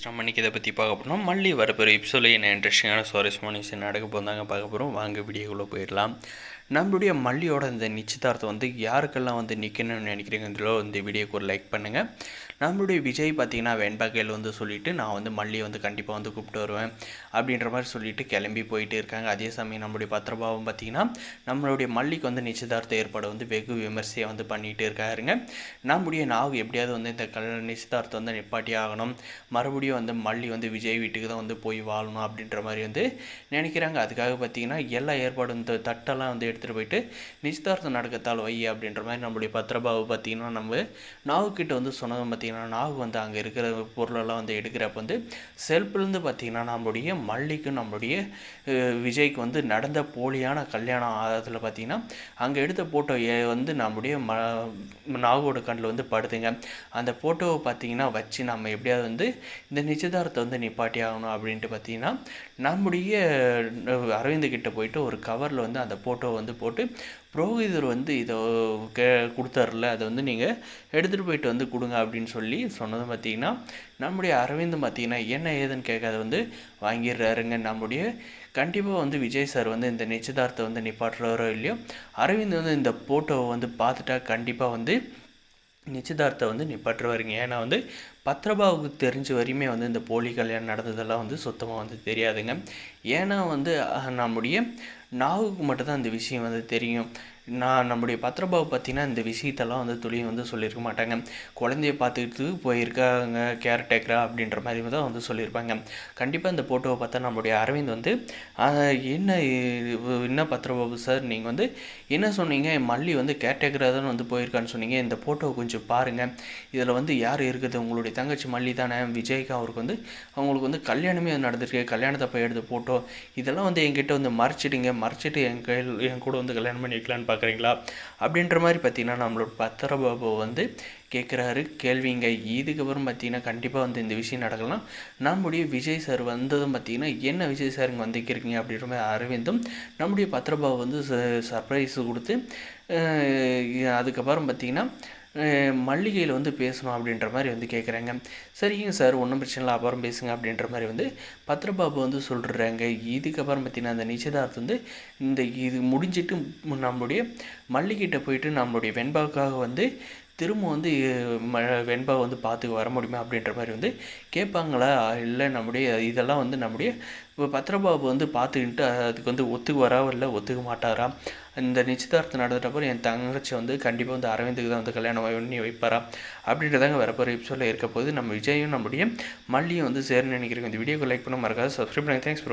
நம்ம இன்றைக்கி இதை பற்றி பார்க்க போகிறோம். மல்லி வரப்போகிற எபிசோடில் என்ன இன்ட்ரெஸ்டிங்கான சுவாரஸ்யமான விஷயம் நடக்க போதாங்க பார்க்க போகிறோம். வாங்க வீடியோக்குள்ளே போயிடலாம். நம்மளுடைய மல்லியோட இந்த நிச்சயதார்த்தம் யாருக்கெல்லாம் நிற்கணும்னு நினைக்கிறீங்களோ இந்த வீடியோக்கு ஒரு லைக் பண்ணுங்கள். நம்மளுடைய விஜய் பார்த்திங்கன்னா வெண்பாக்கையில் சொல்லிவிட்டு நான் மல்லியை கண்டிப்பாக கூப்பிட்டு வருவேன் அப்படின்ற மாதிரி சொல்லிவிட்டு கிளம்பி போயிட்டு இருக்காங்க. அதே சமயம் நம்மளுடைய பத்திரபாவம் பார்த்திங்கன்னா நம்மளுடைய மல்லிக்கு நிச்சயதார்த்த ஏற்பாடு வெகு விமர்சையாக பண்ணிகிட்டு இருக்காருங்க. நம்முடைய நாவு எப்படியாவது இந்த நிச்சயதார்த்தம் நிப்பாட்டி ஆகணும், மறுபடியும் மல்லி விஜய் வீட்டுக்கு தான் போய் வாழணும் அப்படின்ற மாதிரி நினைக்கிறாங்க. அதுக்காக பார்த்திங்கன்னா எல்லா ஏற்பாடும் இந்த தட்டெல்லாம் எடுத்துகிட்டு போயிட்டு நிச்சயதார்த்தம் நடக்கத்தால் வை அப்படின்ற மாதிரி நம்மளுடைய பத்திரபாவு பார்த்திங்கன்னா நம்ம நாவுக்கிட்ட சொன்னது பார்த்திங்கன்னா நாவு அங்கே இருக்கிற பொருளெல்லாம் எடுக்கிறப்ப செல்ஃப்லேருந்து பார்த்திங்கன்னா நம்மளுடைய மல்லிக்கும் நம்மளுடைய விஜய்க்கு நடந்த போலியான கல்யாணம் அதில் பார்த்திங்கன்னா அங்கே எடுத்த ஃபோட்டோ நம்முடைய நாவோட கண்ணில் படுதுங்க. அந்த ஃபோட்டோவை பார்த்திங்கன்னா வச்சு நம்ம எப்படியாவது இந்த நிச்சயதார்த்தத்தை நிப்பாட்டி ஆகணும் அப்படின்ட்டு பார்த்திங்கன்னா நம்முடைய அரவிந்த் கிட்ட போயிட்டு ஒரு கவரில் அந்த ஃபோட்டோவை போட்டு புரோகிதர் இதை கொடுத்தாருல அதை நீங்கள் எடுத்துகிட்டு போயிட்டு கொடுங்க அப்படின்னு சொன்னதும் பார்த்திங்கன்னா நம்முடைய அரவிந்த் பார்த்திங்கன்னா என்ன ஏதுன்னு கேட்காத வாங்கிடுறாருங்க. நம்முடைய கண்டிப்பாக விஜய் சார் இந்த நிச்சயதார்த்தம் நிப்பாட்டுறாரோ இல்லையோ, அரவிந்த் இந்த ஃபோட்டோவை பார்த்துட்டா கண்டிப்பாக நிச்சயதார்த்தம் நிப்பாட்டுருவாருங்க. ஏன்னா பத்திரபாவுக்கு தெரிஞ்ச வரையுமே இந்த போலி கல்யாணம் நடந்ததெல்லாம் சுத்தமாக தெரியாதுங்க. ஏன்னா நம்முடைய நாவுக்கு மட்டும்தான் இந்த விஷயம் தெரியும். நம்முடைய பத்திரபாவை பார்த்திங்கன்னா இந்த விஷயத்தெல்லாம் துளியும் சொல்லியிருக்க மாட்டாங்க. குழந்தைய பார்த்துக்கிட்டு போயிருக்காங்க கேர்டேக்கரா அப்படின்ற மாதிரி தான் சொல்லியிருப்பாங்க. கண்டிப்பாக இந்த ஃபோட்டோவை பார்த்தா நம்மளுடைய அரவிந்த் என்ன பத்திரபாபு சார் நீங்கள் என்ன சொன்னீங்க, மல்லி கேர்டேக்கராக தான் போயிருக்கான்னு சொன்னீங்க, இந்த ஃபோட்டோவை கொஞ்சம் பாருங்கள், இதில் யார் இருக்குது, உங்களுடைய தங்கச்சி மல்லி தானே, விஜய்க்கு அவருக்கு அவங்களுக்கு கல்யாணமே நடந்திருக்கு, கல்யாணத்தப்போ எடுத்த ஃபோட்டோ இதெல்லாம் என்கிட்ட மறைச்சிட்டு என் கூட கல்யாணம் பண்ணி வைக்கலான்னு பார்க்குறீங்களா அப்படின்ற மாதிரி பார்த்திங்கன்னா நம்மளோட பத்திரபாபு கேட்குறாரு கேள்விங்க. இதுக்கப்புறம் பார்த்திங்கன்னா கண்டிப்பாக இந்த விஷயம் நடக்கலாம். நம்முடைய விஜய் சார் வந்ததும் பார்த்திங்கன்னா என்ன விஜய் சார் இங்கே வந்துக்கிருக்கீங்க அப்படின்ற மாதிரி அரவிந்தும் நம்முடைய பத்திரபாபு சர்ப்ரைஸ் கொடுத்து அதுக்கப்புறம் பார்த்திங்கன்னா மல்லிகையில் பேசணும் அப்படின்ற மாதிரி கேட்குறாங்க. சரிங்க சார் ஒன்றும் பிரச்சனை இல்லை, அப்புறம் பேசுங்க அப்படின்ற மாதிரி பத்திரபாபு சொல்கிறாங்க. இதுக்கப்புறம் பார்த்திங்கன்னா அந்த நிச்சயதார்த்தம் இது முடிஞ்சிட்டு நம்மளுடைய மல்லிகிட்ட போயிட்டு நம்மளுடைய வெண்பாவுக்காக திரும்ப வெண்பா பார்த்துக்கு வர முடியுமா அப்படின்ற மாதிரி கேட்பாங்களா, இல்லை நம்முடைய இதெல்லாம் நம்முடைய பத்திரபாபு பார்த்துக்கிட்டு அதுக்கு ஒத்துக்கு வரா இல்லை ஒத்துக்க மாட்டாரா, இந்த நிச்சயதார்த்தம் நடந்துட்டப்போ என் தங்கச்சி கண்டிப்பாக அரவிந்துக்கு தான் கல்யாணம் பண்ணி வைப்பாரா அப்படின்றதாங்க வரப்போகிற எபிசோடில் இருக்க போது. நம்ம விஜயும் நம்முடைய மல்லியும் சேர்ந்து நினைக்கிறேன். இந்த வீடியோக்கு லைக் பண்ண மறக்காது, சப்ஸ்கிரைப் பண்ணுங்கள். தேங்க்ஸ்.